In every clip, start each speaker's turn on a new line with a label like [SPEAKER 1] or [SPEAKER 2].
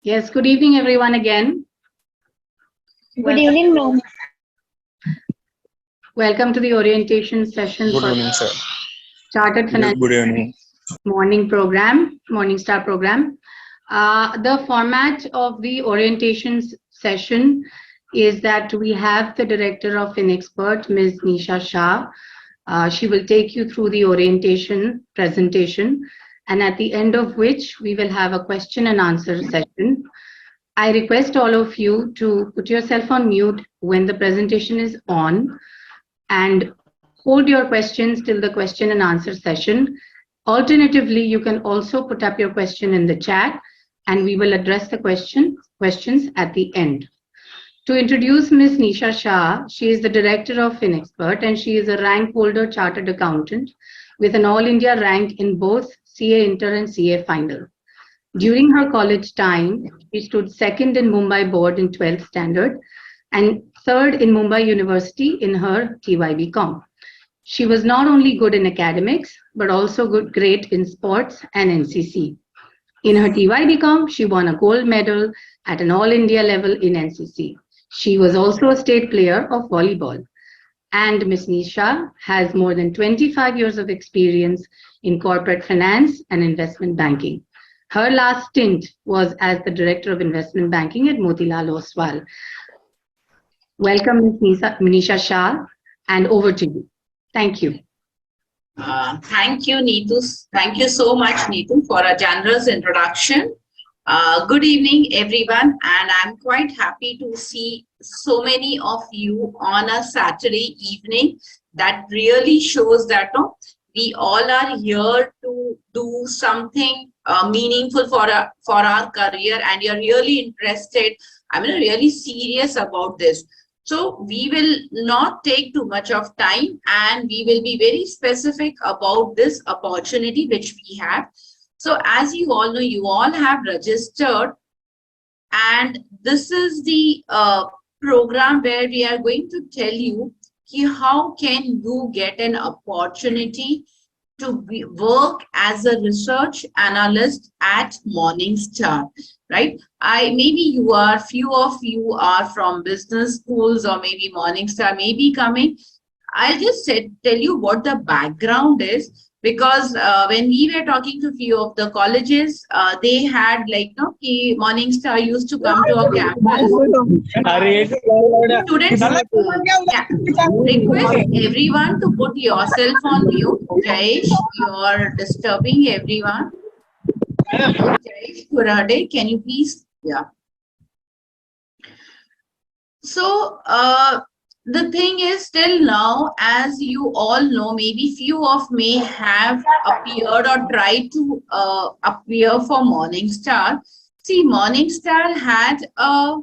[SPEAKER 1] Yes, good evening, everyone, again.
[SPEAKER 2] Good evening, ma'am.
[SPEAKER 1] Welcome to the orientation session
[SPEAKER 3] Good
[SPEAKER 1] for
[SPEAKER 3] evening, sir.
[SPEAKER 1] Chartered Finance
[SPEAKER 3] Good evening.
[SPEAKER 1] Morning Program, Morningstar Program. The format of the orientation session is that we have the Director of FinExpert, Ms. Nisha Shah. She will take you through the orientation presentation, and at the end of which we will have a question and answer session. I request all of you to put yourself on mute when the presentation is on and hold your questions till the question and answer session. Alternatively, you can also put up your question in the chat and we will address the questions at the end. To introduce Ms. Nisha Shah, she is the Director of FinExpert and she is a rank holder chartered accountant with an All India rank in both CA Inter and CA Final. During her college time, she stood second in Mumbai board in 12th standard and third in Mumbai University in her TYBCom. She was not only good in academics, but also great in sports and NCC. In her TYBCom, she won a gold medal at an all India level in NCC. She was also a state player of volleyball. And Ms. Nisha has more than 25 years of experience in corporate finance and investment banking. Her last stint was as the Director of Investment Banking at Motilal Oswal. Welcome, Ms. Nisha Shah, and over to you. Thank you.
[SPEAKER 4] Thank you, Neetu. Thank you so much, Neetu, for a generous introduction. Good evening, everyone, and I'm quite happy to see so many of you on a Saturday evening. That really shows that we all are here to do something meaningful for our career, and you're really interested. Really serious about this. So we will not take too much of time and we will be very specific about this opportunity which we have. So as you all know, you all have registered, and this is the program where we are going to tell you how can you get an opportunity to work as a research analyst at Morningstar, right? Few of you are from business schools or maybe Morningstar may be coming. I'll just tell you what the background is, because when we were talking to few of the colleges, they had Morningstar used to come to our campus. Students, request everyone to put yourself on mute. Jayesh, you're disturbing everyone. Jayesh Kurade, can you please? Yeah. So, the thing is, till now, as you all know, maybe few of may have appeared or tried to appear for Morningstar. See, Morningstar had a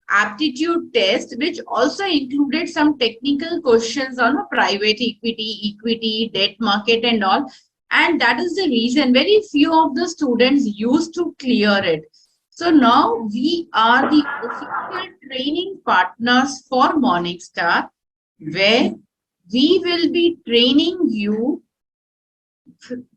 [SPEAKER 4] aptitude test which also included some technical questions on a private equity, debt market and all. And that is the reason very few of the students used to clear it. So now we are the official training partners for Morningstar, where we will be training you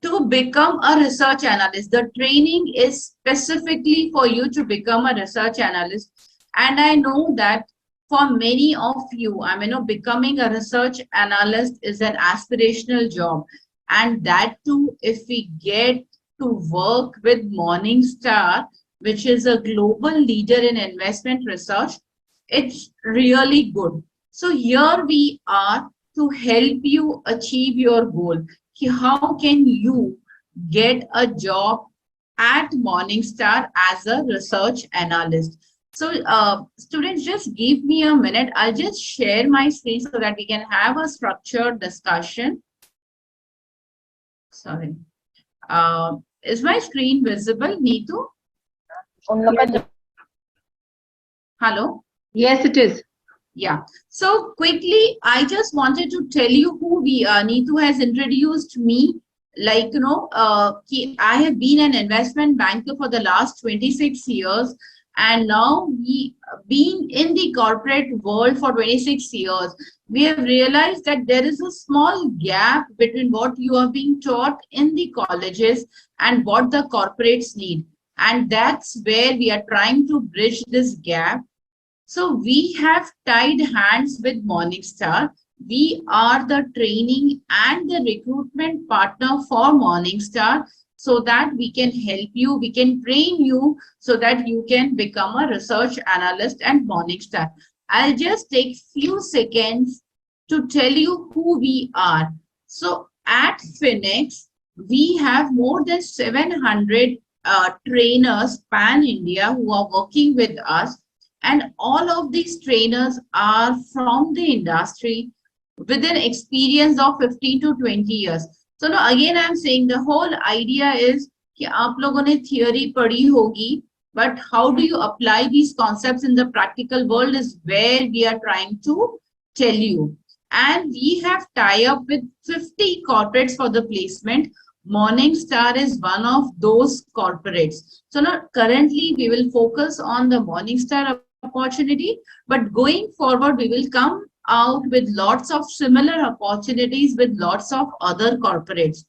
[SPEAKER 4] to become a research analyst. The training is specifically for you to become a research analyst. And I know that for many of you, becoming a research analyst is an aspirational job. And that too, if we get to work with Morningstar, which is a global leader in investment research, it's really good. So here we are to help you achieve your goal. How can you get a job at Morningstar as a research analyst? So students, just give me a minute. I'll just share my screen so that we can have a structured discussion. Sorry. Is my screen visible, Neetu? Hello?
[SPEAKER 1] Yes, it is.
[SPEAKER 4] Yeah. So quickly, I just wanted to tell you who we are. Neetu has introduced me. I have been an investment banker for the last 26 years. And now being in the corporate world for 26 years, we have realized that there is a small gap between what you are being taught in the colleges and what the corporates need. And that's where we are trying to bridge this gap. So we have tied hands with Morningstar. We are the training and the recruitment partner for Morningstar so that we can help you, we can train you so that you can become a research analyst at Morningstar. I'll just take few seconds to tell you who we are. So at Phoenix, we have more than 700 trainers pan-India who are working with us, and all of these trainers are from the industry with an experience of 15 to 20 years. So now again I'm saying the whole idea is कि आप लोगों ने theory पढ़ी होगी, but how do you apply these concepts in the practical world is where we are trying to tell you. And we have tie up with 50 corporates for the placement. Morningstar is one of those corporates. So now currently we will focus on the Morningstar opportunity, but going forward we will come out with lots of similar opportunities with lots of other corporates.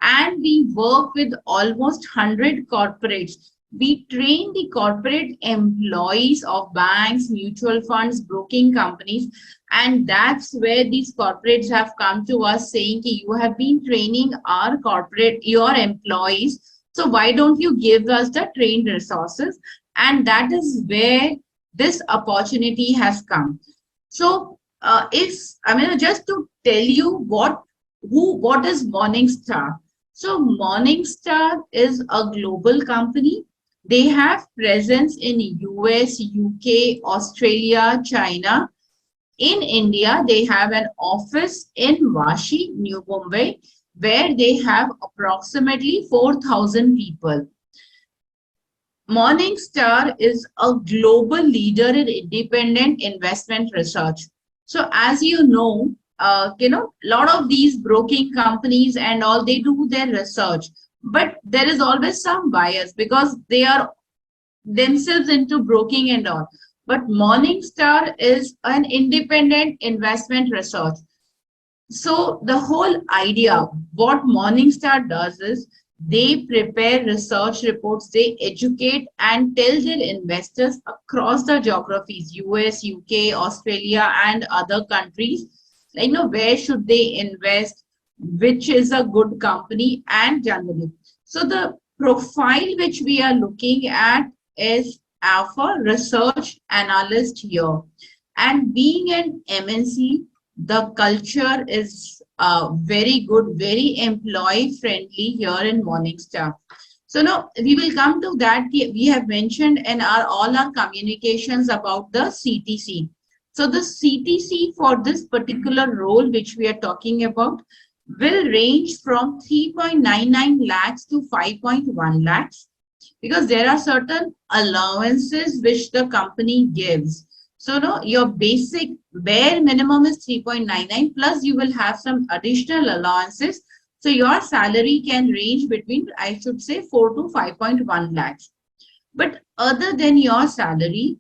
[SPEAKER 4] And we work with almost 100 corporates. We train the corporate employees of banks, mutual funds, broking companies, and that's where these corporates have come to us saying, you have been training our corporate, your employees, so why don't you give us the trained resources? And that is where this opportunity has come. So just to tell you what is Morningstar. So Morningstar is a global company. They have presence in US, UK, Australia, China. In India, they have an office in Vashi, New Mumbai, where they have approximately 4,000 people. Morningstar is a global leader in independent investment research. So as you know, a lot of these broking companies and all, they do their research, but there is always some bias because they are themselves into broking and all. But Morningstar is an independent investment research. So the whole idea, what Morningstar does is they prepare research reports, they educate and tell their investors across the geographies, US, UK, Australia, and other countries, where should they invest, which is a good company, and generally. So the profile which we are looking at is of a research analyst here. And being an MNC, the culture is very good, very employee friendly here in Morningstar. So now we will come to that. We have mentioned in all our communications about the CTC. So the CTC for this particular role which we are talking about will range from 3.99 lakhs to 5.1 lakhs, because there are certain allowances which the company gives. So no, your basic bare minimum is 3.99 plus you will have some additional allowances. So your salary can range between, I should say, 4 to 5.1 lakhs. But other than your salary,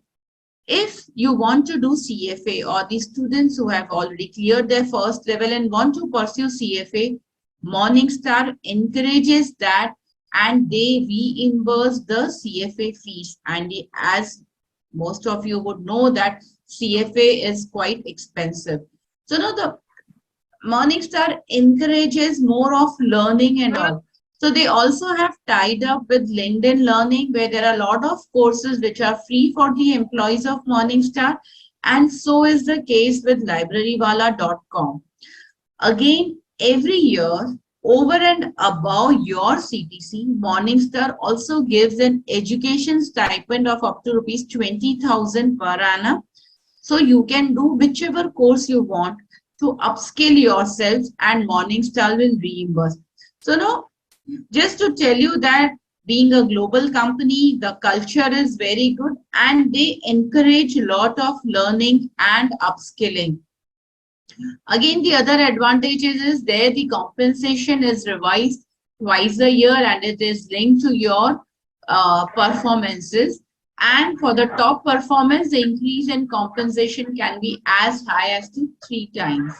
[SPEAKER 4] if you want to do CFA, or the students who have already cleared their first level and want to pursue CFA, Morningstar encourages that and they reimburse the CFA fees. And as most of you would know that CFA is quite expensive. So now the Morningstar encourages more of learning and all. So they also have tied up with LinkedIn Learning, where there are a lot of courses which are free for the employees of Morningstar. And so is the case with librarywala.com. Again, every year, over and above your CTC, Morningstar also gives an education stipend of up to rupees 20,000 per annum. So you can do whichever course you want to upskill yourself, and Morningstar will reimburse. So now, just to tell you that being a global company, the culture is very good and they encourage a lot of learning and upskilling. Again, the other advantages is there the compensation is revised twice a year and it is linked to your performances. And for the top performance, the increase in compensation can be as high as to 3 times.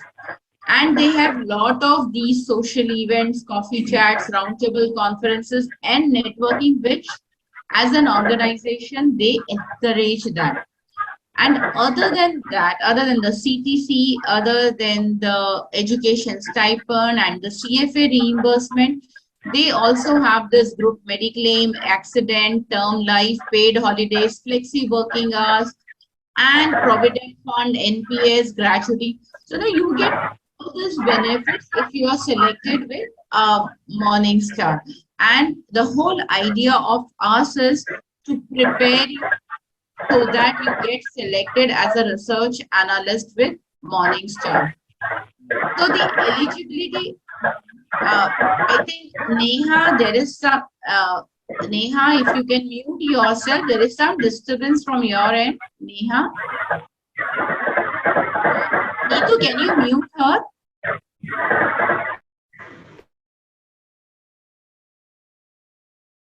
[SPEAKER 4] And they have a lot of these social events, coffee chats, roundtable conferences, and networking, which as an organization, they encourage that. And other than that, other than the CTC, other than the education stipend and the CFA reimbursement, they also have this group mediclaim, accident, term life, paid holidays, flexi working hours, and provident fund, NPS, gratuity. So now you get all these benefits if you are selected with Morningstar. And the whole idea of us is to prepare you so that you get selected as a research analyst with Morningstar. So the eligibility, I think Neha, there is some, Neha, if you can mute yourself, there is some disturbance from your end, Neha. Neetu, can you mute her?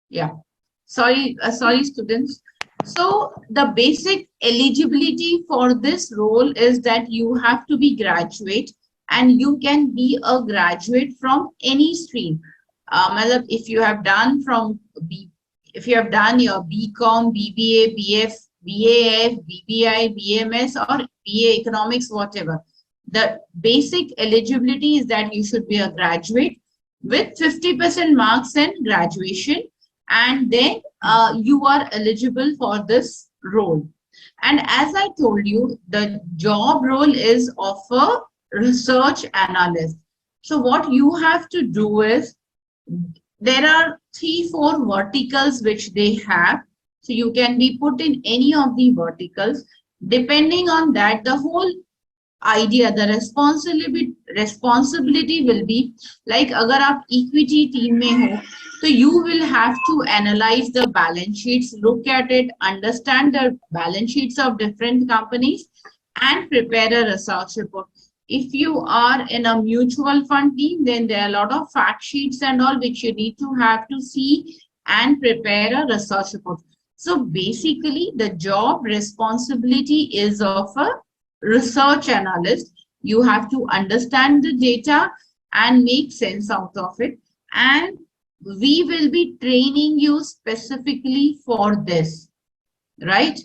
[SPEAKER 4] Yeah. Sorry, students. So the basic eligibility for this role is that you have to be graduate, and you can be a graduate from any stream. If you have done if you have done your BCom, BBA, BF, BAF, BBI, BMS, or BA Economics, whatever. The basic eligibility is that you should be a graduate with 50% marks in graduation, and then you are eligible for this role. And as I told you, the job role is of a research analyst. So what you have to do is, there are 3-4 verticals which they have. So you can be put in any of the verticals. Depending on that, the whole idea, the responsibility will be like, agar aap equity team mein ho, so you will have to analyze the balance sheets, look at it, understand the balance sheets of different companies, and prepare a research report. If you are in a mutual fund team, then there are a lot of fact sheets and all which you need to have to see and prepare a research report. So basically, the job responsibility is of a research analyst. You have to understand the data and make sense out of it. And we will be training you specifically for this, right?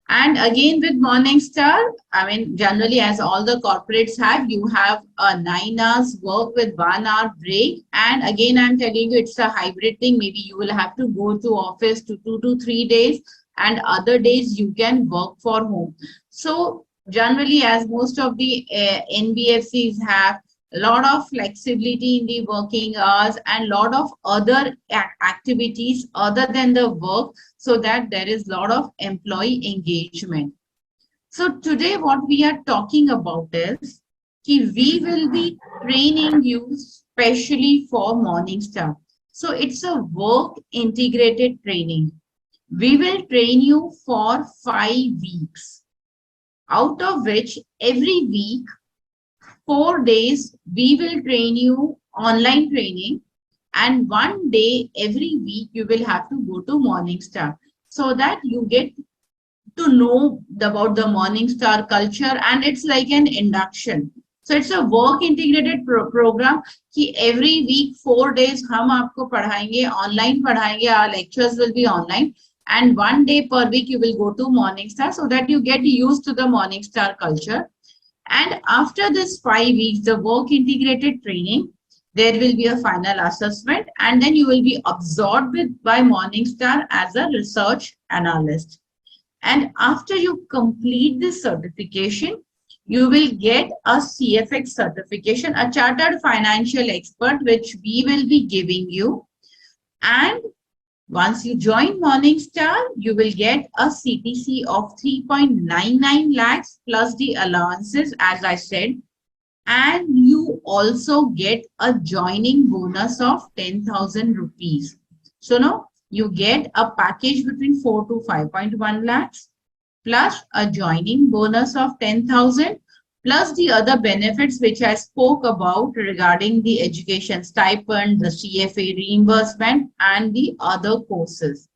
[SPEAKER 4] And again, with Morningstar, I mean, generally, as all the corporates have, you have a 9 hours work with 1 hour break. And again, I'm telling you, it's a hybrid thing. Maybe you will have to go to office to 2 to 3 days, and other days you can work for home. So generally, as most of the NBFCs have a lot of flexibility in the working hours and lot of other activities other than the work, so that there is a lot of employee engagement. So today what we are talking about is we will be training you specially for Morningstar. So it's a work integrated training. We will train you for 5 weeks, out of which every week, 4 days, we will train you online training, and 1 day every week you will have to go to Morningstar, so that you get to know about the Morningstar culture, and it's like an induction. So it's a work integrated program कि every week 4 days हम आपको पढ़ाएंगे, online पढ़ाएंगे, our lectures will be online, and 1 day per week you will go to Morningstar, so that you get used to the Morningstar culture. And after this 5 weeks, the work integrated training, there will be a final assessment, and then you will be absorbed by Morningstar as a research analyst. And after you complete this certification, you will get a CFX certification, a chartered financial expert, which we will be giving you. And once you join Morningstar, you will get a CTC of 3.99 lakhs plus the allowances, as I said. And you also get a joining bonus of 10,000 rupees. So now you get a package between 4 to 5.1 lakhs plus a joining bonus of 10,000 plus the other benefits which I spoke about regarding the education stipend, the CFA reimbursement, and the other courses.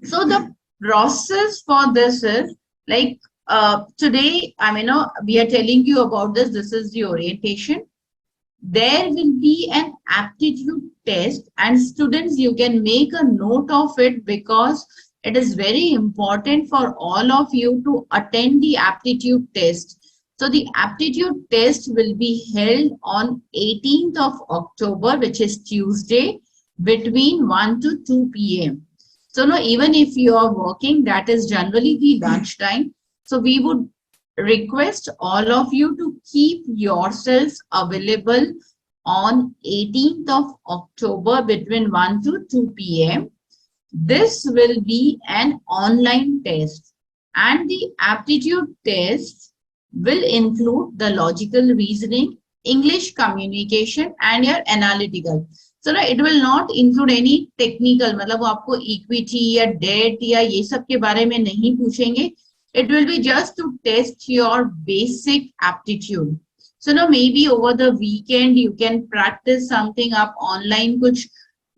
[SPEAKER 4] So the process for this is like, today, we are telling you about this. This is the orientation. there will be an aptitude test, and students, you can make a note of it because it is very important for all of you to attend the aptitude test. So the aptitude test will be held on 18th of October, which is Tuesday, between 1 to 2 p.m. So no, even if you are working, that is generally the lunchtime. So we would request all of you to keep yourselves available on 18th of October between 1 to 2 p.m. This will be an online test, and the aptitude test will include the logical reasoning, English communication, and your analytical. So ना, it will not include any technical, मतलब वो आपको equity या debt या ये सब के बारे में नहीं पूछेंगे. It will be just to test your basic aptitude. So now maybe over the weekend you can practice something up online. कुछ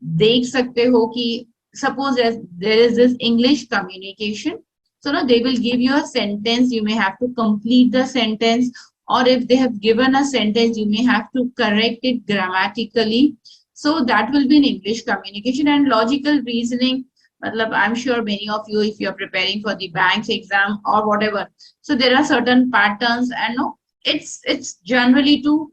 [SPEAKER 4] देख सकते हो कि suppose there is this English communication. So now they will give you a sentence. You may have to complete the sentence, or if they have given a sentence, you may have to correct it grammatically. So that will be in English communication. And logical reasoning. I'm sure many of you, if you're preparing for the banks exam or whatever, so there are certain patterns, and no, it's generally to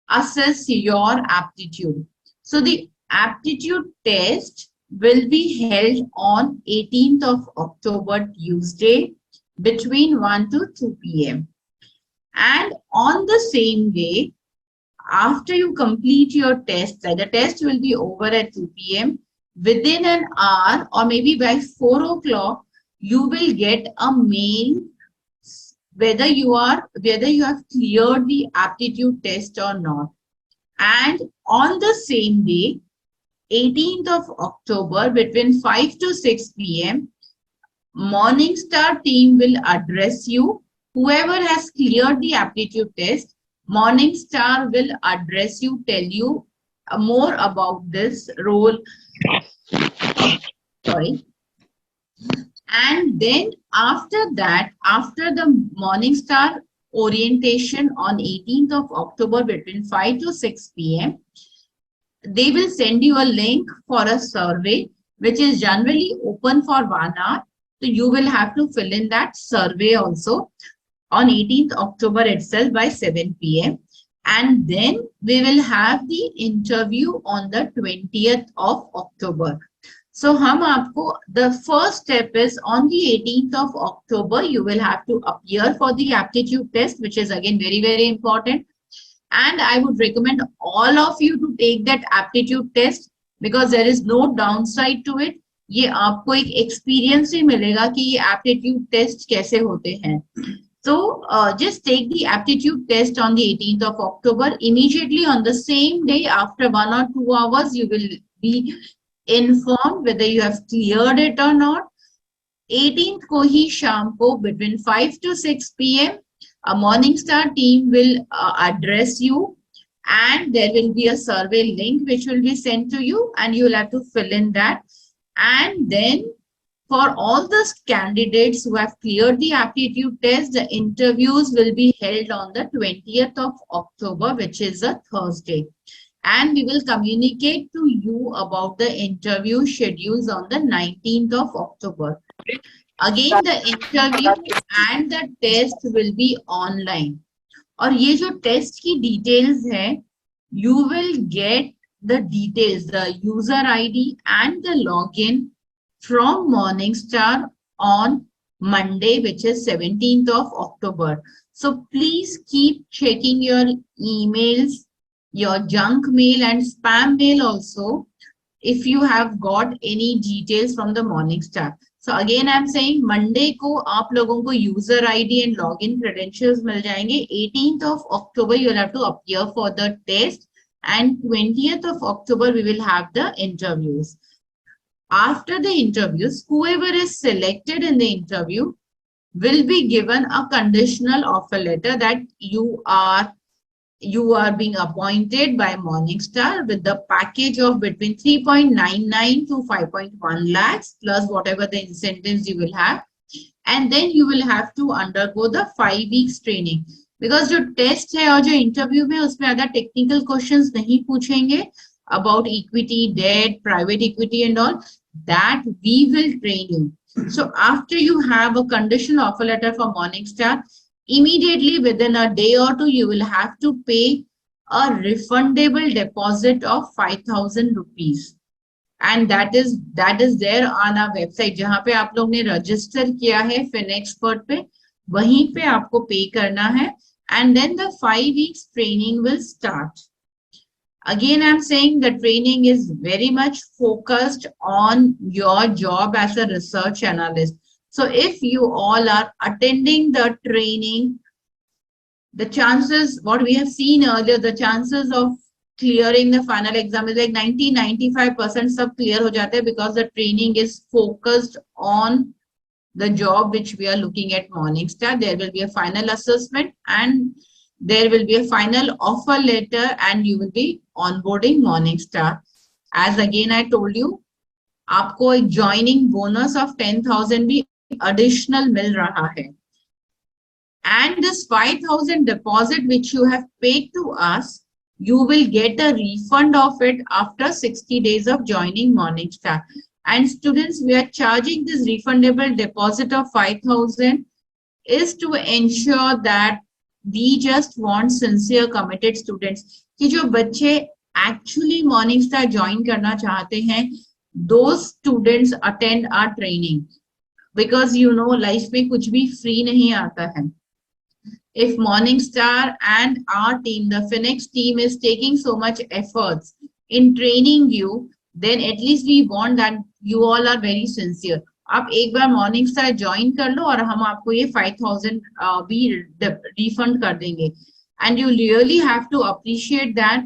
[SPEAKER 4] assess your aptitude. So the aptitude test will be held on 18th of October, Tuesday, between 1 to 2 p.m. And on the same day, after you complete your test, the test will be over at 2 p.m. Within an hour or maybe by 4 o'clock, you will get a mail whether you have cleared the aptitude test or not. And on the same day, 18th of October, between 5 to 6 p.m., Morningstar team will address you. Whoever has cleared the aptitude test, Morningstar will address you, tell you more about this role. Sorry. And then after that, after the Morningstar orientation on 18th of October between 5 to 6 p.m., they will send you a link for a survey, which is generally open for 1 hour. So you will have to fill in that survey also on 18th October itself by 7 p.m. And then we will have the interview on the 20th of October. So the first step is on the 18th of October, you will have to appear for the aptitude test, which is again very, very important. And I would recommend all of you to take that aptitude test because there is no downside to it. ये आपको एक experience ही मिलेगा कि ये aptitude test कैसे होते हैं. So just take the aptitude test on the 18th of October. Immediately on the same day, after 1 or 2 hours, you will be informed whether you have cleared it or not. 18th को ही शाम को between 5 to 6 p.m. a Morningstar team will address you, and there will be a survey link which will be sent to you, and you will have to fill in that. And then for all the candidates who have cleared the aptitude test, the interviews will be held on the 20th of October, which is a Thursday. And we will communicate to you about the interview schedules on the 19th of October. Again, the interview and the test will be online. और ये जो test की details है, you will get the details, the user ID and the login from Morningstar on Monday, which is 17th of October. So please keep checking your emails, your junk mail and spam mail also if you have got any details from the Morningstar. So again, I'm saying Monday को आप लोगों को user ID and login credentials मिल जाएंगे. 18th of October you'll have to appear for the test, and 20th of October we will have the interviews. After the interviews, whoever is selected in the interview will be given a conditional offer letter that you are being appointed by Morningstar with the package of between 3.99 to 5.1 lakhs plus whatever the incentives you will have. And then you will have to undergo the 5 weeks training. Because जो test है और जो interview में उसमें अगर technical questions नहीं पूछेंगे about equity, debt, private equity and all, that we will train you. So after you have a conditional offer letter for Morningstar, immediately within a day or two, you will have to pay a refundable deposit of 5,000 rupees. And that is there on our website. जहाँ पे आप लोग ने register किया है FinExpert पे, वहीं पे आपको पे करना है. And then the 5 weeks training will start. Again, I'm saying the training is very much focused on your job as a research analyst. So if you all are attending the training, the chances, what we have seen earlier, the chances of clearing the final exam is like 90-95% sub clear ho jate hai, because the training is focused on the job which we are looking at Morningstar. There will be a final assessment and there will be a final offer letter and you will be onboarding Morningstar. As again I told you, आपको एक joining bonus of 10,000 भी additional मिल रहा है. And this 5,000 deposit which you have paid to us, you will get a refund of it after 60 days of joining Morningstar. And students, we are charging this refundable deposit of 5,000 is to ensure that we just want sincere committed students कि जो बच्चे actually Morningstar join करना चाहते हैं, those students attend our training, because you know life में कुछ भी free नहीं आता है. If Morningstar and our team, the Finex team, is taking so much efforts in training you, then at least we want that you all are very sincere. आप एक बार Morningstar join कर लो और हम आपको ये 5,000 भी refund कर देंगे. And you really have to appreciate that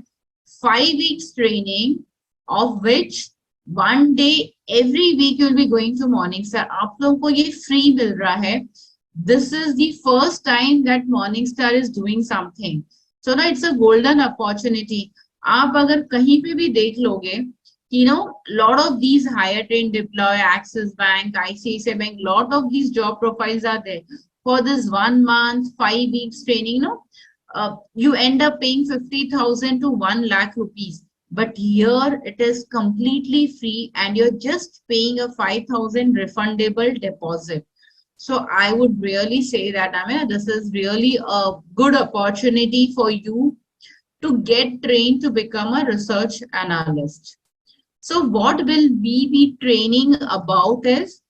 [SPEAKER 4] 5 weeks training, of which 1 day every week you will be going to Morningstar. आप लोगों को ये free मिल रहा है. This is the first time that Morningstar is doing something. So now it's a golden opportunity. आप अगर कहीं पे भी देख लोगे, you know, lot of these higher trained deploy, Axis Bank, ICICI Bank, lot of these job profiles are there. For this 1 month, 5 weeks training, you end up paying 50,000 to 1 lakh rupees. But here it is completely free and you're just paying a 5,000 refundable deposit. So I would really say that, this is really a good opportunity for you to get trained to become a research analyst. So what will we be training about is,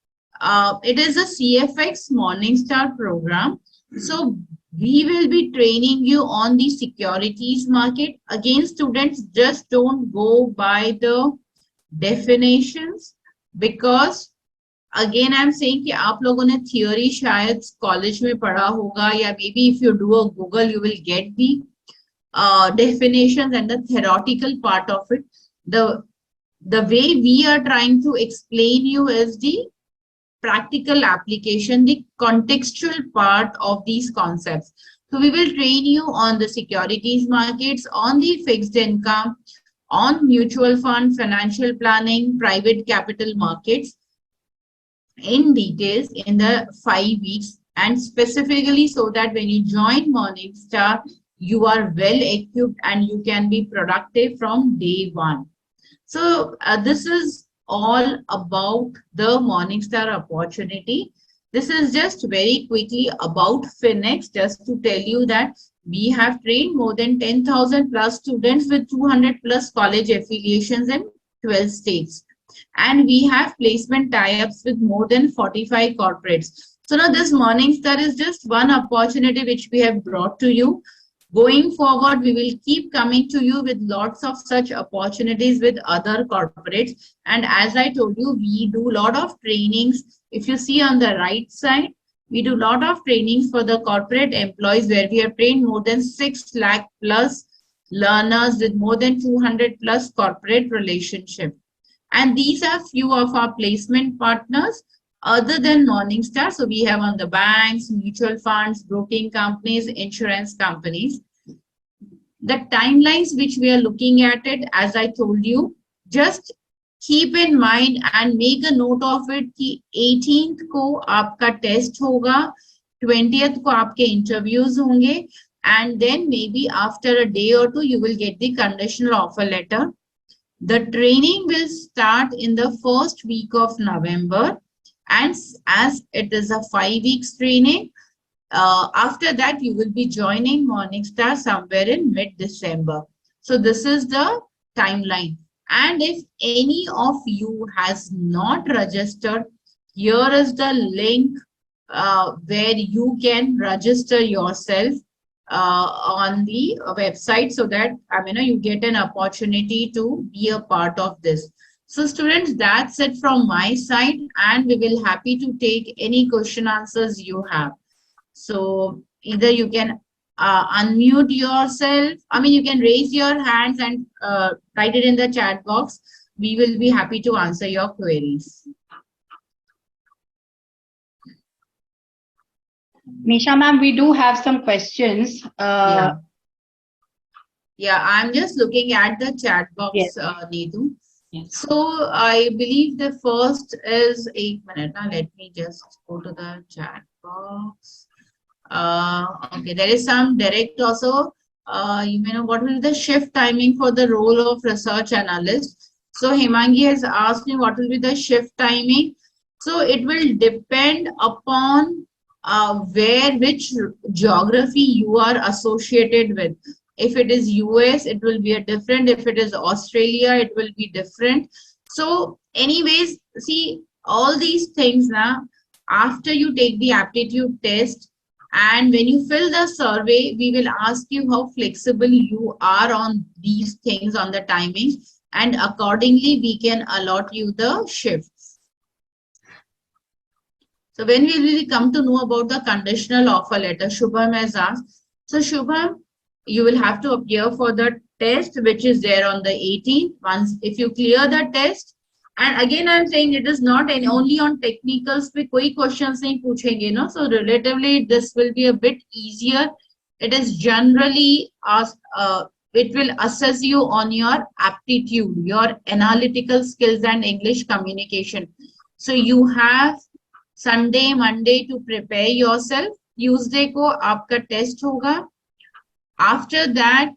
[SPEAKER 4] it is a CFX Morningstar program. So we will be training you on the securities market. Again, students, just don't go by the definitions, because again I'm saying कि आप लोगों ने theory शायद college में पढ़ा होगा, या maybe if you do a Google you will get the definitions and the theoretical part of it. The way we are trying to explain you is the practical application, the contextual part of these concepts. So we will train you on the securities markets, on the fixed income, on mutual fund, financial planning, private capital markets in details in the 5 weeks, and specifically so that when you join Morningstar, you are well equipped and you can be productive from day one. So this is all about the Morningstar opportunity. This is just very quickly about Finex, just to tell you that we have trained more than 10,000 plus students with 200 plus college affiliations in 12 states. And we have placement tie-ups with more than 45 corporates. So now this Morningstar is just one opportunity which we have brought to you. Going forward, we will keep coming to you with lots of such opportunities with other corporates. And as I told you, we do a lot of trainings. If you see on the right side, we do a lot of trainings for the corporate employees, where we have trained more than 6 lakh plus learners with more than 200 plus corporate relationships. And these are few of our placement partners other than Morningstar. So we have on the banks, mutual funds, broking companies, insurance companies. The timelines which we are looking at it, as I told you, just keep in mind and make a note of it कि 18th को आपका test होगा, 20th को आपके interviews होंगे, and then maybe after a day or two, you will get the conditional offer letter. The training will start in the first week of November, and as it is a 5 weeks training, after that you will be joining Morningstar somewhere in mid-December. So this is the timeline. And if any of you has not registered, here is the link where you can register yourself on the website, so that you get an opportunity to be a part of this. So students, that's it from my side, and we will happy to take any question answers you have. So either you can unmute yourself, you can raise your hands and write it in the chat box. We will be happy to answer your queries.
[SPEAKER 1] Nisha ma'am, we do have some questions.
[SPEAKER 4] Yeah, I'm just looking at the chat box,
[SPEAKER 1] Yes.
[SPEAKER 4] Neetu.
[SPEAKER 1] Yes.
[SPEAKER 4] So I believe the first is 8 minutes. Now let me just go to the chat box. Okay, there is some direct also. What will be the shift timing for the role of research analyst? So Himangi has asked me what will be the shift timing. So it will depend upon which geography you are associated with. If it is US, it will be a different. If it is Australia, it will be different. So anyways, see, all these things now, after you take the aptitude test, and when you fill the survey, we will ask you how flexible you are on these things, on the timings, and accordingly we can allot you the shifts. So when will we come to know about the conditional offer letter? Shubham has asked. So Shubham, you will have to appear for the test, which is there on the 18th. Once if you clear the test, and again I'm saying it is not only on technicals pe koi questions nahi puchenge, no? So relatively this will be a bit easier. It is generally asked, it will assess you on your aptitude, your analytical skills and English communication. So you have Sunday, Monday to prepare yourself. Tuesday ko aapka test hoga. After that,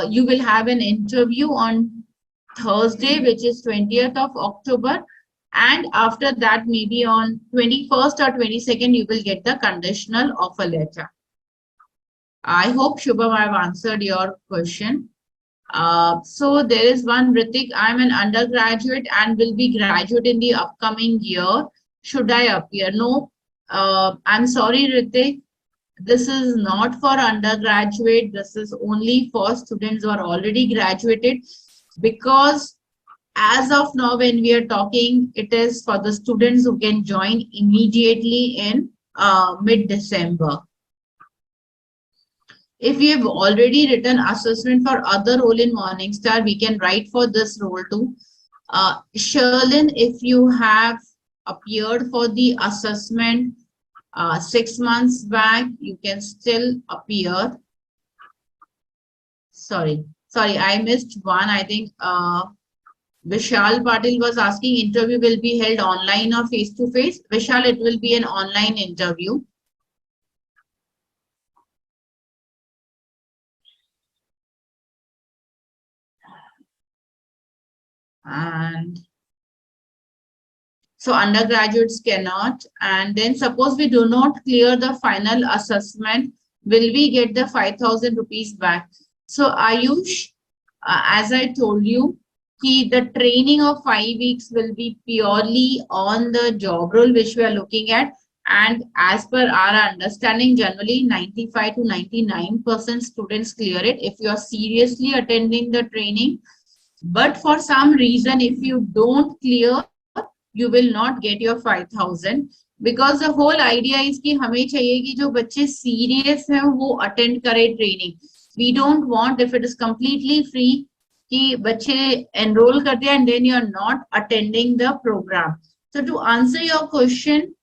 [SPEAKER 4] you will have an interview on Thursday, which is 20th of October. And after that, maybe on 21st or 22nd, you will get the conditional offer letter. I hope, Shubham, I have answered your question. So there is one, Ritik, I'm an undergraduate and will be graduate in the upcoming year. Should I appear? No, I'm sorry, Ritik. This is not for undergraduate. This is only for students who are already graduated, because as of now, when we are talking, it is for the students who can join immediately in mid-December. If we have already written assessment for other role in Morningstar, we can write for this role too. Sherlyn, if you have appeared for the assessment 6 months back, you can still appear. Sorry, I missed one. I think Vishal Patil was asking, interview will be held online or face-to-face. Vishal, it will be an online interview. And so undergraduates cannot. And then suppose we do not clear the final assessment, will we get the 5,000 rupees back? So Ayush, as I told you, the training of 5 weeks will be purely on the job role which we are looking at. And as per our understanding, generally 95 to 99% students clear it if you are seriously attending the training. But for some reason, if you don't clear, you will not get your 5,000, because the whole idea is कि हमें चाहिए कि जो बच्चे serious हैं वो attend करे training. We don't want, if it is completely free, कि बच्चे enroll करते हैं and then you are not attending the program. So to answer your question,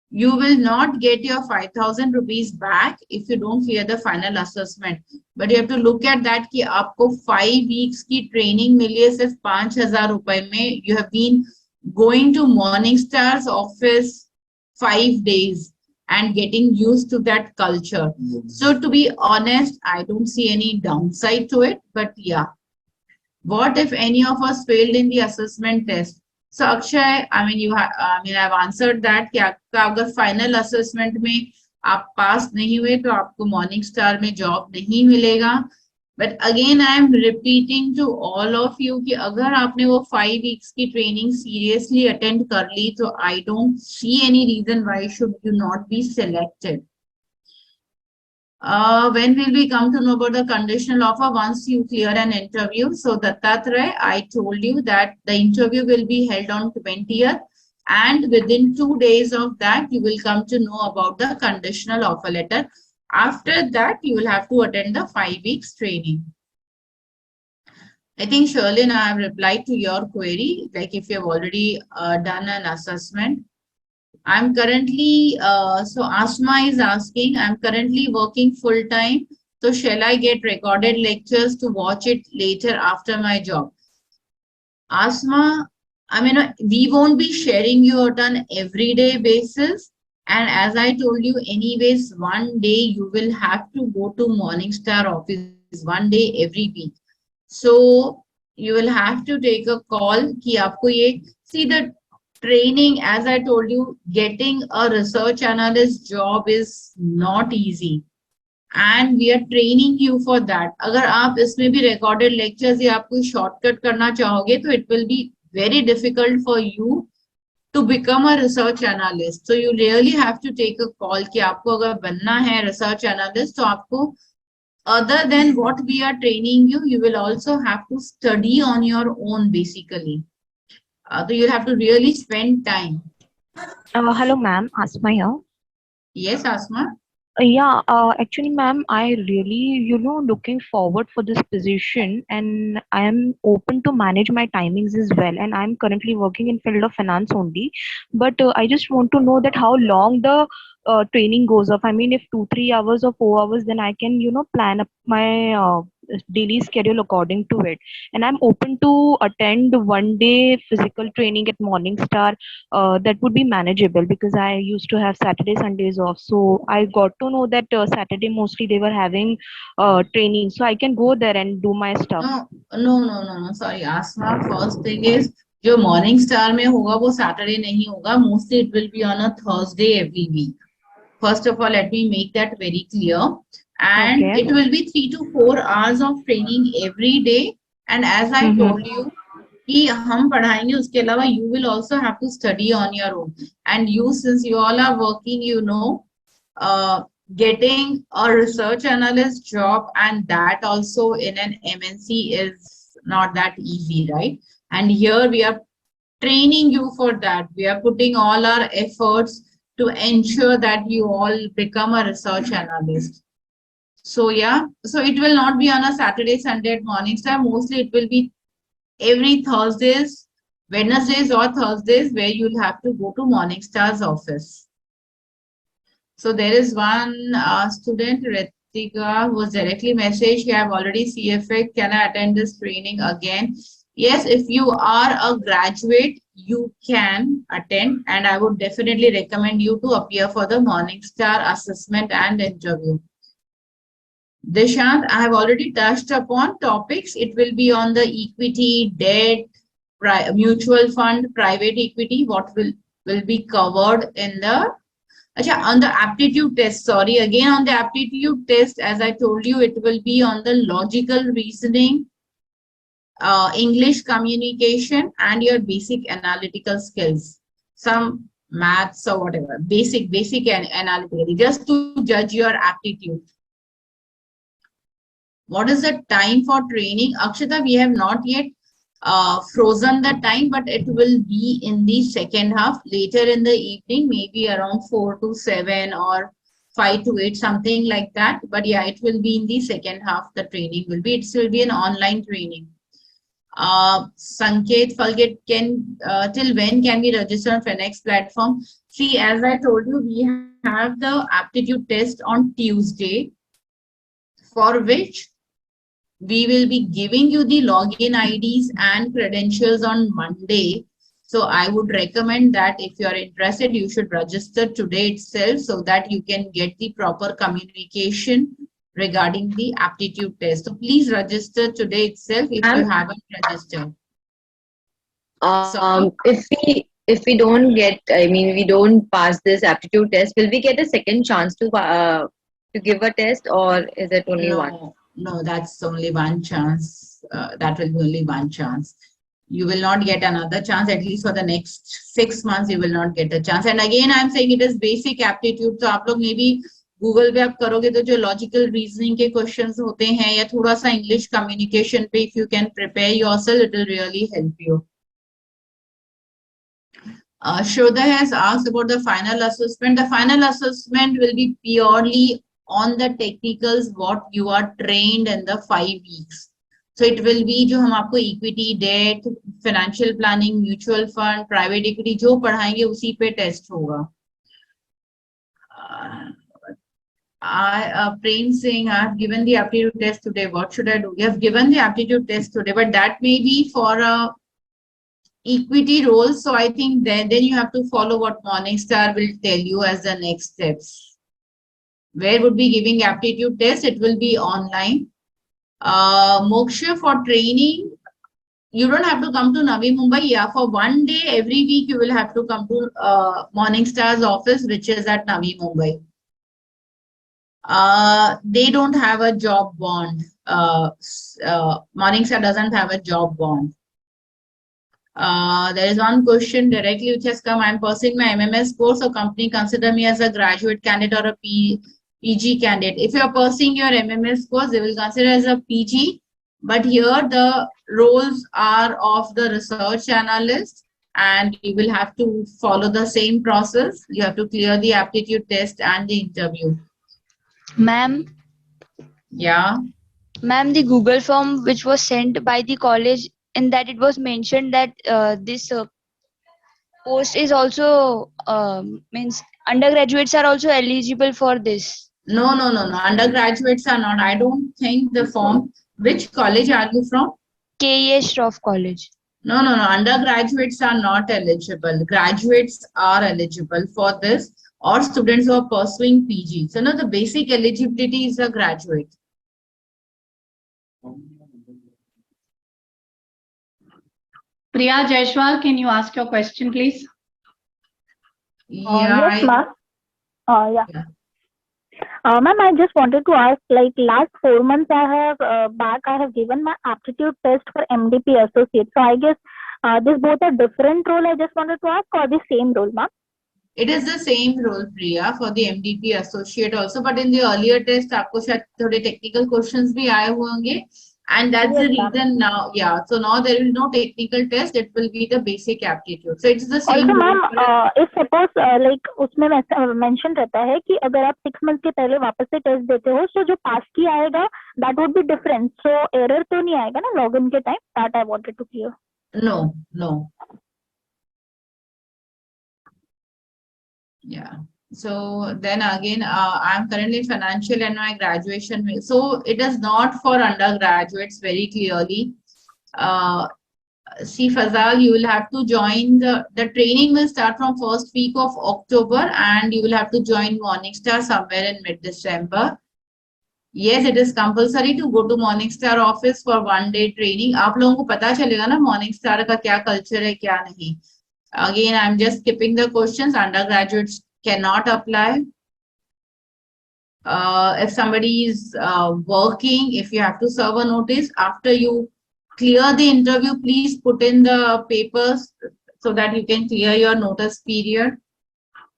[SPEAKER 4] you will not get your 5,000 rupees back if you don't clear the final assessment. But you have to look at that कि आपको 5 weeks की training मिली है सिर्फ 5,000 रुपए में. You have been going to Morningstar's office 5 days. and getting used to that culture. So to be honest, I don't see any downside to it, but yeah, what if any of us failed in the assessment test? So Akshay, I mean, I've answered that कि आपका अगर final assessment में आप pass नहीं हुए तो आपको Morningstar में job नहीं मिलेगा. But again, I am repeating to all of you कि अगर आपने वो 5 weeks की training seriously attend कर ली तो I don't see any reason why should you not be selected. When will we come to know about the conditional offer? Once you clear an interview. So Dattatray, I told you that the interview will be held on 20th, and within 2 days of that, you will come to know about the conditional offer letter. After that, you will have to attend the 5 weeks training. I think Sherlyn, I have replied to your query, like if you have already done an assessment. I'm currently, so Asma is asking, I'm currently working full time. So shall I get recorded lectures to watch it later after my job? Asma, I mean, we won't be sharing you out on everyday basis. And as I told you, anyways, one day you will have to go to Morningstar office, one day every week. So you will have to take a call कि आपको ये, see the training, as I told you, getting a research analyst job is not easy. And we are training you for that. अगर आप इसमें भी recorded lectures या आप कोई shortcut करना चाहोगे तो it will be very difficult for you to become a research analyst. So you really have to take a call कि आपको अगर बनना है research analyst तो आपको other than what we are training you, you will also have to study on your own basically. So you'll have to really spend time.
[SPEAKER 2] Hello, ma'am. Asma here.
[SPEAKER 4] Yes, Asma.
[SPEAKER 2] Actually, ma'am, I really, looking forward for this position, and I am open to manage my timings as well. And I'm currently working in field of finance only, but I just want to know that how long the training goes off. I mean, if 2-3 hours or 4 hours, then I can, plan up my daily schedule according to it. And I'm open to attend one day physical training at Morningstar. That would be manageable because I used to have Saturday, Sundays off. So I got to know that Saturday mostly they were having training. So I can go there and do my stuff.
[SPEAKER 4] No. Sorry, Asma. First thing is, जो Morningstar में होगा वो Saturday नहीं होगा. Mostly it will be on a Thursday every week. First of all, let me make that very clear. And
[SPEAKER 2] Okay.
[SPEAKER 4] it will be 3 to 4 hours of training every day. And as I told you, कि हम पढ़ाएंगे उसके अलावा you will also have to study on your own. And you, since you all are working, getting a research analyst job and that also in an MNC is not that easy, right? And here we are training you for that. We are putting all our efforts to ensure that you all become a research analyst. So yeah, so it will not be on a Saturday, Sunday at Morningstar. Mostly it will be every Thursdays, Wednesdays or Thursdays where you'll have to go to Morningstar's office. So there is one student, Ritika, who was directly messaged, I have already CFX, can I attend this training again? Yes, if you are a graduate, you can attend, and I would definitely recommend you to appear for the Morningstar assessment and interview. Dishant, I have already touched upon topics. It will be on the equity, debt, mutual fund, private equity, what will be covered in the on the aptitude test. Sorry, again on the aptitude test, as I told you, it will be on the logical reasoning, English communication, and your basic analytical skills. Some maths or whatever, basic and analytical, just to judge your aptitude. What is the time for training? Akshita, we have not yet frozen the time, but it will be in the second half, later in the evening, maybe around 4 to 7 or 5 to 8, something like that. But yeah, it will be in the second half. The training will be, it will be an online training. Sanket, Falget, till when can we register on FedEx platform? See, as I told you, we have the aptitude test on Tuesday, for which we will be giving you the login IDs and credentials on Monday. So I would recommend that if you are interested, you should register today itself so that you can get the proper communication regarding the aptitude test. So please register today itself if you haven't registered. Sorry.
[SPEAKER 3] If we don't get, I mean, we don't pass this aptitude test, will we get a second chance to give a test, or is it only one?
[SPEAKER 4] No, that's only one chance. That will be only one chance. You will not get another chance, at least for the next 6 months, you will not get a chance. And again, I'm saying it is basic aptitude. So आप लोग maybe Google पे आप करोगे तो जो logical reasoning के questions होते हैं या थोड़ा सा English communication पे, if you can prepare yourself, it will really help you. Shraddha has asked about the final assessment. The final assessment will be purely on the technicals, what you are trained in the 5 weeks. So it will be जो हम आपको equity, debt, financial planning, mutual fund, private equity जो पढ़ाएंगे उसी पे test होगा. Prem saying, I have given the aptitude test today. What should I do? You have given the aptitude test today, but that may be for a equity role. So I think then you have to follow what Morningstar will tell you as the next steps. Where would be giving aptitude test? It will be online. Moksha, for training, you don't have to come to Navi Mumbai. Yeah, for one day every week you will have to come to Morningstar's office, which is at Navi Mumbai. They don't have a job bond. Morningstar doesn't have a job bond. There is one question directly which has come. I'm pursuing my MMS course, so company consider me as a graduate candidate or a PG candidate. If you are pursuing your MMS course, they will consider as a PG. But here the roles are of the research analyst, and you will have to follow the same process. You have to clear the aptitude test and the interview.
[SPEAKER 5] Ma'am.
[SPEAKER 4] Yeah.
[SPEAKER 5] Ma'am, the Google form which was sent by the college, in that it was mentioned that this post is also means undergraduates are also eligible for this.
[SPEAKER 4] No. Undergraduates are not. I don't think the form. Which college are you from?
[SPEAKER 5] KES Shroff College.
[SPEAKER 4] No. Undergraduates are not eligible. Graduates are eligible for this, or students who are pursuing PG. So no, the basic eligibility is a graduate.
[SPEAKER 1] Priya Jaishwal, can you ask your question, please?
[SPEAKER 6] Yes, ma'am. Yeah. Ma'am, I just wanted to ask, like last 4 months I have given my aptitude test for MDP associate. So I guess these both are different role. I just wanted to ask, or the same role, ma'am?
[SPEAKER 4] It is the same role, Priya, for the MDP associate also. But in the earlier test, आपको शायद थोड़े technical questions भी आए होंगे. And that's the reason now, yeah. So now there is no technical test. It will be the basic aptitude. So it's the same.
[SPEAKER 6] Also, ma'am, if suppose like उसमें mention रहता है कि अगर आप 6 months के पहले वापस से test देते हो, so जो pass की आएगा, that would be different. So error तो नहीं आएगा ना login के time. That I wanted to clear.
[SPEAKER 4] No. Yeah. So then again, I'm currently in financial and my graduation. So it is not for undergraduates very clearly. See, Fazal, you will have to join the training will start from first week of October, and you will have to join Morningstar somewhere in mid-December. Yes, it is compulsory to go to Morningstar office for 1 day training. आप लोगों को पता चलेगा ना Morningstar का क्या culture है क्या नहीं. Again, I'm just skipping the questions. Undergraduates cannot apply. If somebody is working, if you have to serve a notice, after you clear the interview, please put in the papers so that you can clear your notice period.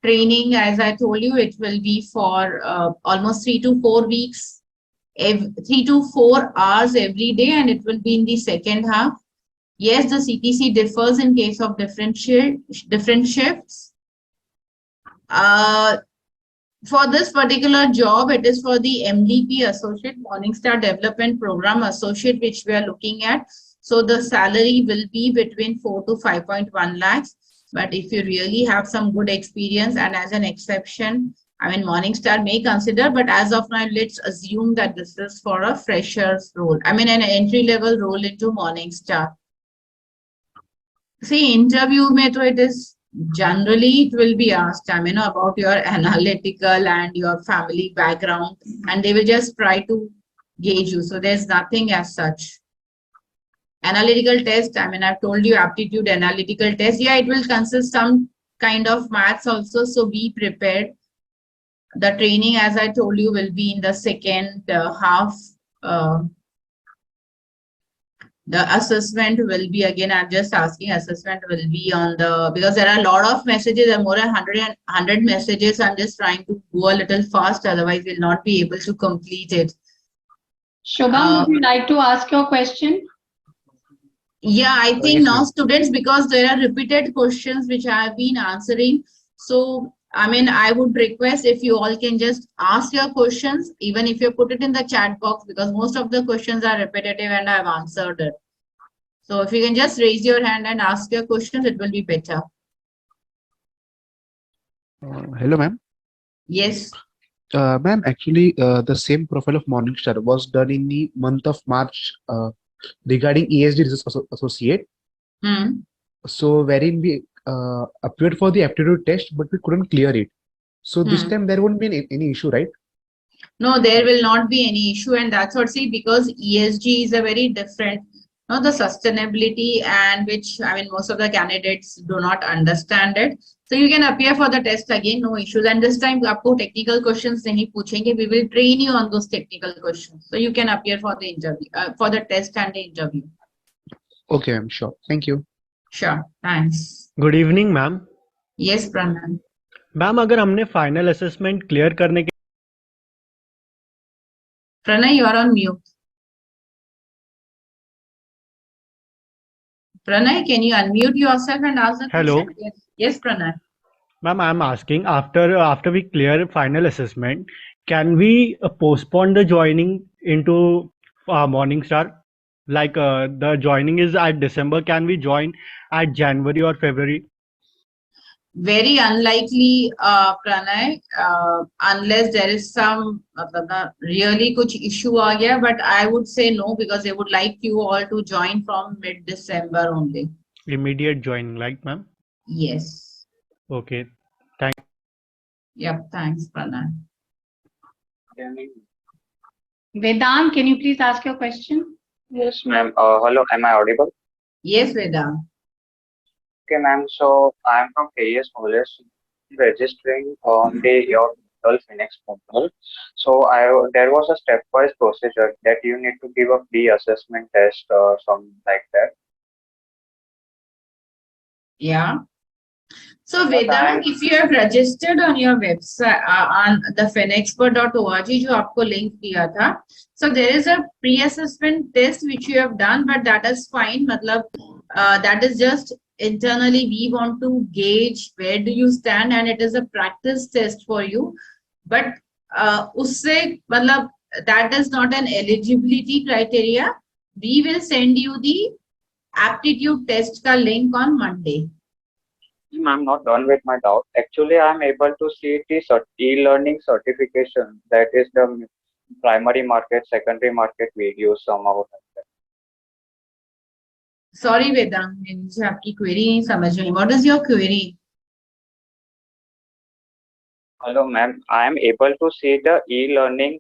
[SPEAKER 4] Training, as I told you, it will be for almost 3 to 4 weeks, 3 to 4 hours every day, and it will be in the second half. Yes, the CTC differs in case of different shifts. For this particular job, it is for the MDP Associate, Morningstar Development Program Associate, which we are looking at. So the salary will be between 4 to 5.1 lakhs. But if you really have some good experience, and as an exception, I mean, Morningstar may consider, but as of now, let's assume that this is for a fresher's role. I mean, an entry-level role into Morningstar. See, interview में तो it is generally it will be asked, I mean, about your analytical and your family background, and they will just try to gauge you. So there's nothing as such. Analytical test, I mean, I've told you aptitude analytical test. Yeah, it will consist some kind of maths also. So be prepared. The training, as I told you, will be in the second half. The assessment will be, again, I'm just asking, assessment will be on the, because there are a lot of messages, there are more than 100 messages. I'm just trying to go a little fast, otherwise we'll not be able to complete it.
[SPEAKER 1] Shobham, would you like to ask your question?
[SPEAKER 4] Yeah, I think
[SPEAKER 7] Yes,
[SPEAKER 4] now
[SPEAKER 7] ma'am.
[SPEAKER 4] students, because there are repeated questions which I have been answering. So, I mean, I would request if you all can just ask your questions, even if you put it in the chat box, because most of the questions are repetitive and I've answered it. So if you can just raise your hand and ask your questions, it will be better.
[SPEAKER 7] Hello, ma'am.
[SPEAKER 4] Yes.
[SPEAKER 7] Ma'am, actually, the same profile of Morningstar was done in the month of March regarding ESG Research Associate.
[SPEAKER 4] Hmm.
[SPEAKER 7] So, wherein we appeared for the aptitude test, but we couldn't clear it. So, this
[SPEAKER 4] Hmm.
[SPEAKER 7] time there won't be any issue, right?
[SPEAKER 4] No, there will not be any issue, and that's what, see, because ESG is a very different, no, the sustainability, and which, I mean, most of the candidates do not understand it. So you can appear for the test again, no issues. And this time, आपको technical questions नहीं पूछेंगे. We will train you on those technical questions. So you can appear for the interview, for the test and the interview.
[SPEAKER 7] Okay, ma'am, sure. Thank you.
[SPEAKER 4] Sure. Thanks.
[SPEAKER 8] Good evening ma'am.
[SPEAKER 4] Yes, Pranam.
[SPEAKER 8] Ma'am अगर हमने final assessment clear करने के
[SPEAKER 4] Pranay, you are on mute. Pranay, can you unmute yourself and ask the
[SPEAKER 8] Hello.
[SPEAKER 4] question? Yes, yes, Pranay.
[SPEAKER 8] Ma'am I am asking after we clear final assessment can we postpone the joining into Morningstar, like the joining is at December, can we join at January or February?
[SPEAKER 4] Very unlikely, Pranay, unless there is some really kuch issue aa gaya, but I would say no, because they would like you all to join from mid-December only.
[SPEAKER 8] Immediate joining, like ma'am?
[SPEAKER 4] Yes.
[SPEAKER 8] Okay.
[SPEAKER 4] Yep, thanks, Pranay.
[SPEAKER 1] Vedant, can you please ask your question?
[SPEAKER 9] Yes, ma'am. Hello, am I audible?
[SPEAKER 4] Yes, Vedant.
[SPEAKER 9] Okay, ma'am. So I'm from KES College, registering on the your Gulf Phoenix portal. So there was a stepwise procedure that you need to give a pre-assessment test or something like that.
[SPEAKER 4] Yeah. So
[SPEAKER 9] But
[SPEAKER 4] Vedant, if you have registered on your website on the finexpert.org, जो आपको link दिया था, so there is a pre-assessment test which you have done, but that is fine. मतलब that is just internally we want to gauge where do you stand, and it is a practice test for you. But उससे मतलब that is not an eligibility criteria. We will send you the aptitude test का link on Monday.
[SPEAKER 9] I'm not done with my doubt. Actually, I'm able to see the e-learning certification, that is the primary market, secondary market videos somehow like that.
[SPEAKER 4] Sorry, Vedant, मुझे आपकी query नहीं समझ में. What is your query?
[SPEAKER 9] Hello, ma'am. I am able to see the e-learning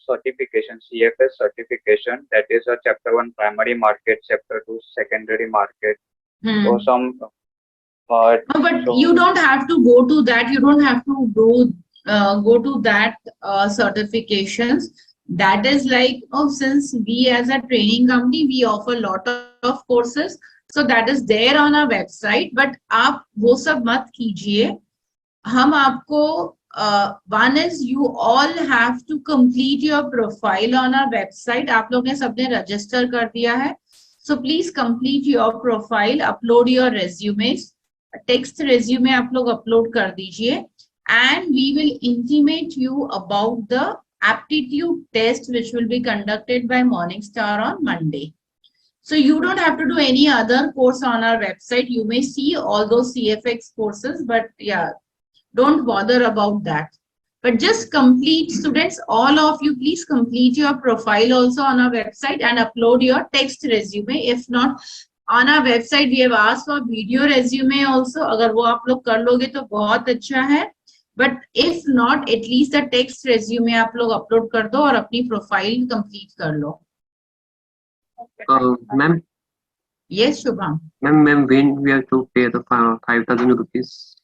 [SPEAKER 9] certification, CFX certification. That is a chapter 1 primary market, chapter 2 secondary market. So some.
[SPEAKER 4] No, but you don't have to go to that. You don't have to go to that certifications. That is like, oh, since we as a training company, we offer a lot of courses. So that is there on our website. But आप वो सब मत कीजिए. हम आपको one is you all have to complete your profile on our website. आप लोग ने सबने register कर दिया है. So please complete your profile, upload your resumes. Text resume आप लोग upload कर दीजिए, and we will intimate you about the aptitude test which will be conducted by Morningstar on Monday. So you don't have to do any other course on our website. You may see all those CFX courses, but yeah, don't bother about that. But just complete, students, all of you, please complete your profile also on our website and upload your text resume. If not, on our website we have asked for video resume also. अगर वो आप लोग कर लोगे तो बहुत अच्छा है. But if not, at least the text resume आप लोग upload कर दो और अपनी profile complete कर लो.
[SPEAKER 10] Ma'am,
[SPEAKER 4] Yes, Shubham.
[SPEAKER 10] ma'am, when we have to pay the 5,000 rupees?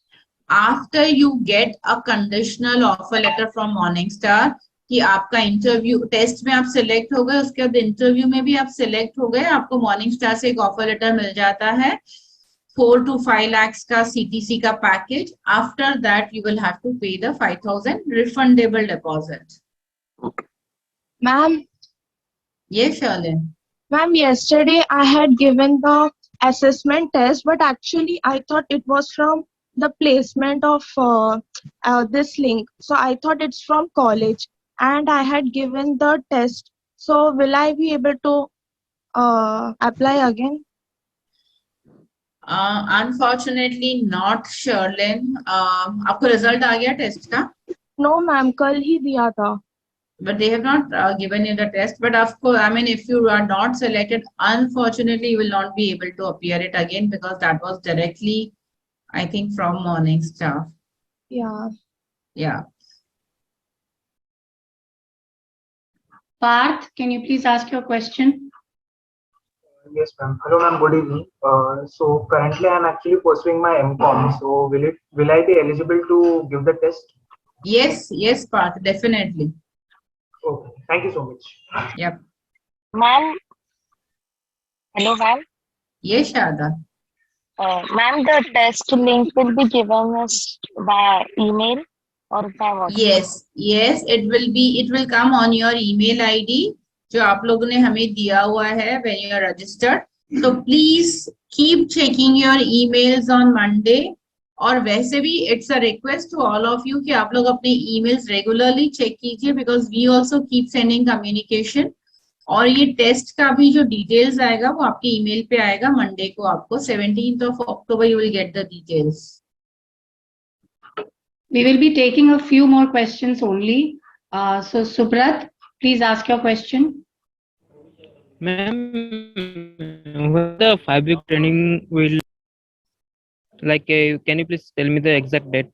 [SPEAKER 4] After you get a conditional offer letter from Morningstar कि आपका interview test में आप सिलेक्ट हो गए, उसके बाद इंटरव्यू में भी आप सिलेक्ट हो गए, आपको मॉर्निंगस्टार से एक ऑफर लेटर मिल जाता है 4 to 5 lakhs का CTC का package. After that you will have to pay the 5,000 refundable deposit.
[SPEAKER 11] Ma'am,
[SPEAKER 4] ये Sherlin.
[SPEAKER 11] ma'am, yesterday I had given the assessment test, but actually I thought it was from the placement of this link. So I thought it's from college, and I had given the test. So will I be able to apply again?
[SPEAKER 4] Unfortunately not, Sherlin. आपको result आ गया test का?
[SPEAKER 11] No, ma'am, कल ही दिया था.
[SPEAKER 4] But they have not given you the test. But of course, I mean, if you are not selected, unfortunately, you will not be able to appear it again because that was directly, I think, from Morningstar.
[SPEAKER 11] Yeah.
[SPEAKER 4] Yeah.
[SPEAKER 1] Parth, can you please ask your question?
[SPEAKER 12] Yes, ma'am. Hello, ma'am. Good evening. So currently, I'm actually pursuing my MCOM. So will I be eligible to give the test?
[SPEAKER 4] Yes, Parth, definitely.
[SPEAKER 12] Okay. Thank you so much.
[SPEAKER 4] Yep.
[SPEAKER 13] Ma'am, hello, ma'am.
[SPEAKER 4] Yes, Shada.
[SPEAKER 13] Ma'am, the test link will be given us by email or by WhatsApp?
[SPEAKER 4] Yes, it will come on your email ID जो आप लोगों ने हमें दिया हुआ है when you are registered. So please keep checking your emails on Monday. और वैसे भी it's a request to all of you कि आप लोग अपने emails regularly check कीजिए because we also keep sending communication. और ये टेस्ट का भी जो डिटेल्स आएगा वो आपके ईमेल पे आएगा मंडे को. आपको 17th of October you will get the details.
[SPEAKER 1] We will be taking a few more questions only. So Subrat, please ask your question.
[SPEAKER 14] Ma'am, when the 5-week training will, can you please tell me the exact date?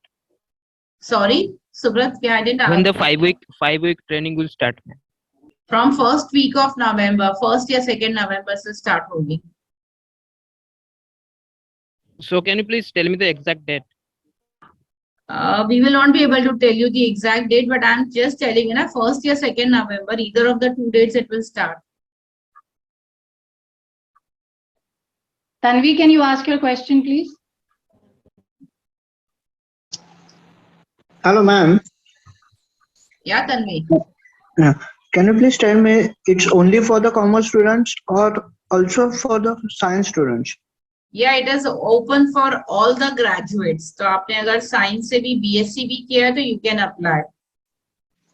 [SPEAKER 4] Sorry, Subrat, I didn't.
[SPEAKER 14] When the 5-week training will start?
[SPEAKER 4] From first week of November, 1st या 2nd November से start होगी.
[SPEAKER 14] So can you please tell me the exact date?
[SPEAKER 4] We will not be able to tell you the exact date, but I'm just telling you, 1st या 2nd November, either of the 2 dates it will start.
[SPEAKER 1] Tanvi, can you ask your question, please?
[SPEAKER 15] Hello, ma'am.
[SPEAKER 4] Yeah, Tanvi.
[SPEAKER 15] Yeah. Can you please tell me it's only for the commerce students or also for the science students?
[SPEAKER 4] Yeah, it is open for all the graduates. तो आपने अगर science से भी BSc भी किया है तो you can apply.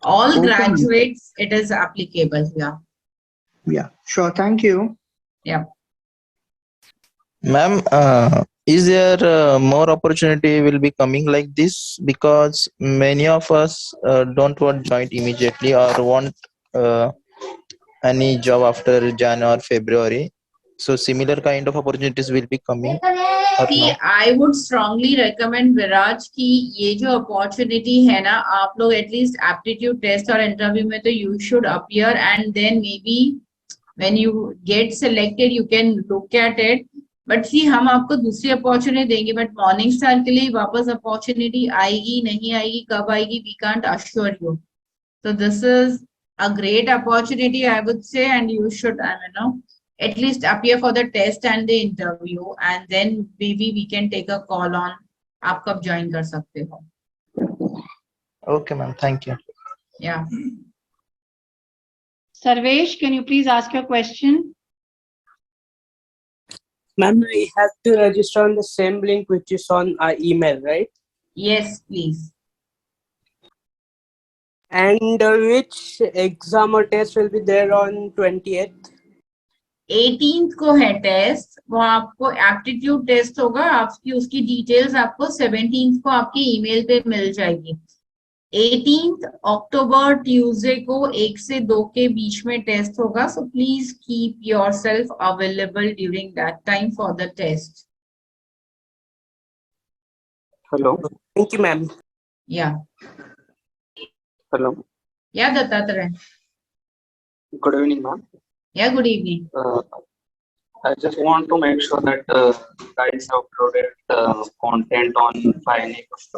[SPEAKER 4] All
[SPEAKER 15] Okay.
[SPEAKER 4] graduates, it is applicable. Yeah.
[SPEAKER 15] Yeah, sure. Thank you.
[SPEAKER 4] Yeah.
[SPEAKER 16] Ma'am, is there more opportunity will be coming like this? Because many of us don't want joint immediately or want any job after January or February. So similar kind of opportunities will be coming. or
[SPEAKER 4] See,
[SPEAKER 16] not?
[SPEAKER 4] I would strongly recommend विराज कि ये जो opportunity है ना, आप लोग at least aptitude test और interview में तो you should appear and then maybe when you get selected you can look at it. But see, हम आपको दूसरी opportunity देंगे, but Morningstar के लिए वापस opportunity आएगी नहीं आएगी कब आएगी we can't assure you. So this is a great opportunity, I would say, and you should, at least appear for the test and the interview, and then maybe we can take a call on आप कब join कर सकते हो.
[SPEAKER 16] Okay, ma'am. Thank you.
[SPEAKER 4] Yeah.
[SPEAKER 1] Sarvesh, can you please ask your question?
[SPEAKER 17] Ma'am, we have to register on the same link which is on our email, right?
[SPEAKER 4] Yes, please.
[SPEAKER 17] And which exam or test will be there on 28th?
[SPEAKER 4] 18th को है test, वो आपको aptitude test होगा, आपकी उसकी details आपको 17th को आपके ईमेल पे मिल जाएगी. 18th अक्टूबर ट्यूसडे को 1 से 2 के बीच में टेस्ट होगा. So please keep yourself available during that time for the test.
[SPEAKER 17] Hello. Thank you, ma'am.
[SPEAKER 4] Yeah.
[SPEAKER 9] Hello.
[SPEAKER 4] Yeah, Dattatreya.
[SPEAKER 9] Good evening, ma'am.
[SPEAKER 4] Yeah, good evening.
[SPEAKER 9] I just want to make sure that guys have uploaded content on Finex.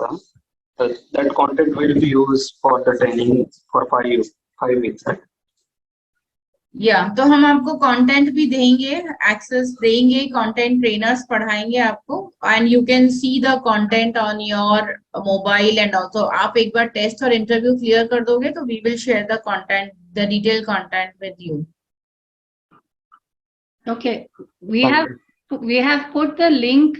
[SPEAKER 9] That content will be used for the training for 5 weeks. Right?
[SPEAKER 4] या तो हम आपको content भी देंगे, access देंगे, content trainers पढ़ाएंगे आपको, and you can see the content on your mobile and also आप एक बार टेस्ट और इंटरव्यू क्लियर कर दोगे तो we will share the content, the detail content with you.
[SPEAKER 1] Okay, we have put the link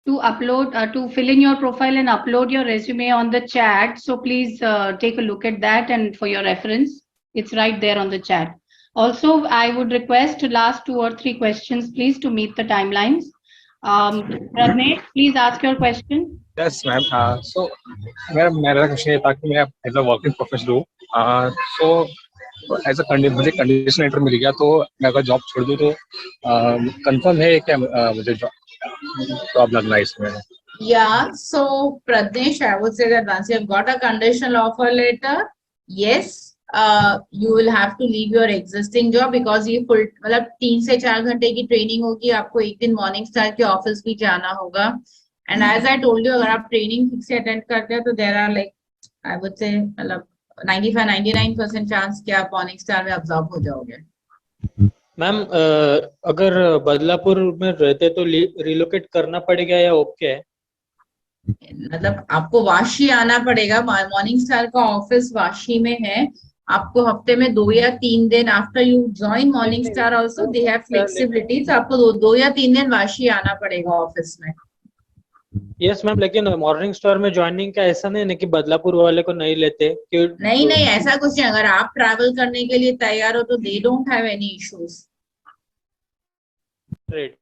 [SPEAKER 1] to upload to fill in your profile and upload your resume on the chat. So please take a look at that, and for your reference, it's right there on the chat. Also, I would request last 2 or 3 questions, please, to meet the timelines. Pradnesh, please ask your question.
[SPEAKER 18] Yes, ma'am. So, मेरा question ये था कि मैं as a working professional हूँ, so as a मुझे condition letter मिल गया, तो मैं अगर जॉब छोड़ दूँ तो कंफर्म है क्या मुझे जॉब लगना है इसमें?
[SPEAKER 4] Yeah, so Pradnesh, I would say that once you have got a conditional offer letter, yes, you will have to leave your existing job because ये full मतलब 3 से 4 घंटे की ट्रेनिंग होगी, आपको एक दिन मॉर्निंगस्टार के ऑफिस भी जाना होगा. And as I told you, अगर आप ट्रेनिंग ठीक से अटेंड करते हैं तो there are like I would say मतलब 95-99% चांस कि आप मॉर्निंगस्टार में अब्जॉर्ब हो जाओगे.
[SPEAKER 14] मैम अगर बदलापुर में रहते तो रिलोकेट करना पड़ेगा या ओके है?
[SPEAKER 4] मतलब आपको वाशी आना पड़ेगा, मॉर्निंगस्टार का ऑफिस वाशी में है. आपको हफ्ते में 2 या 3 दिन after you join Morningstar also they have flexibility, तो आपको 2 या 3 दिन वाशी आना पड़ेगा ऑफिस में.
[SPEAKER 14] यस मैम, लेकिन मॉर्निंग स्टार में ज्वाइनिंग का ऐसा नहीं है कि बदलापुर वाले को नहीं लेते?
[SPEAKER 4] नहीं नहीं, ऐसा कुछ नहीं. अगर आप ट्रैवल करने के लिए तैयार हो तो they don't have any issues.
[SPEAKER 14] Great.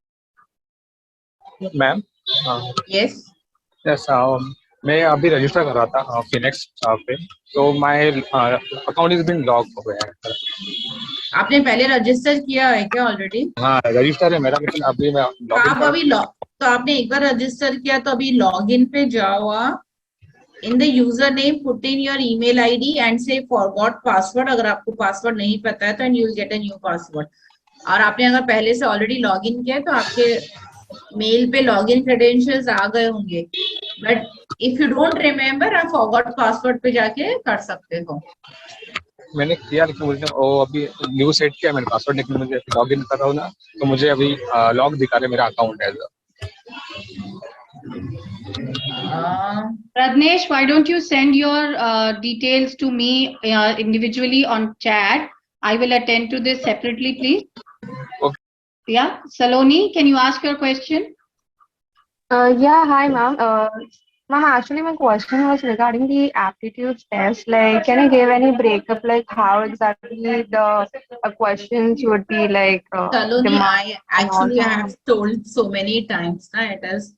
[SPEAKER 18] Ma'am.
[SPEAKER 4] Yes.
[SPEAKER 18] Yes, मैं अभी रजिस्टर कर रहा था फिनेक्स पे, तो my account is been lock हो गया है.
[SPEAKER 4] आपने पहले रजिस्टर किया है क्या ऑलरेडी?
[SPEAKER 18] हाँ, रजिस्टर है मेरा, लेकिन अभी मैं
[SPEAKER 4] आप अभी तो आपने एक बार रजिस्टर किया तो अभी लॉग इन पे जाओ आप. In the username, put in your email ID and say forgot password. अगर आपको पासवर्ड नहीं पता है तो and you'll get a new password. और आपने अगर पहले से ऑलरेडी लॉग इन किया तो आपके मेल पे लॉग इन क्रेडेंशियल्स आ गए होंगे. But if you don't remember, आप फॉरगॉट पासवर्ड पे जाके कर सकते हो.
[SPEAKER 18] मैंने किया, लेकिन मुझे वो अभी न्यू सेट किया मैंने पासवर्ड, लेकिन मुझे लॉग इन कर रहा हूँ ना, तो मुझे अभी लॉग दिखा रहे मेरा अकाउंट है.
[SPEAKER 1] Pradnesh, why don't you send your details to me individually on chat? I will attend to this separately, please.
[SPEAKER 18] Okay.
[SPEAKER 1] Yeah, Saloni, can you ask your question?
[SPEAKER 2] Yeah, hi ma'am. Ma'am, actually my question was regarding the aptitude test. Like, can you give any breakup, like how exactly the questions would be like?
[SPEAKER 4] Saloni, I have told so many times that it is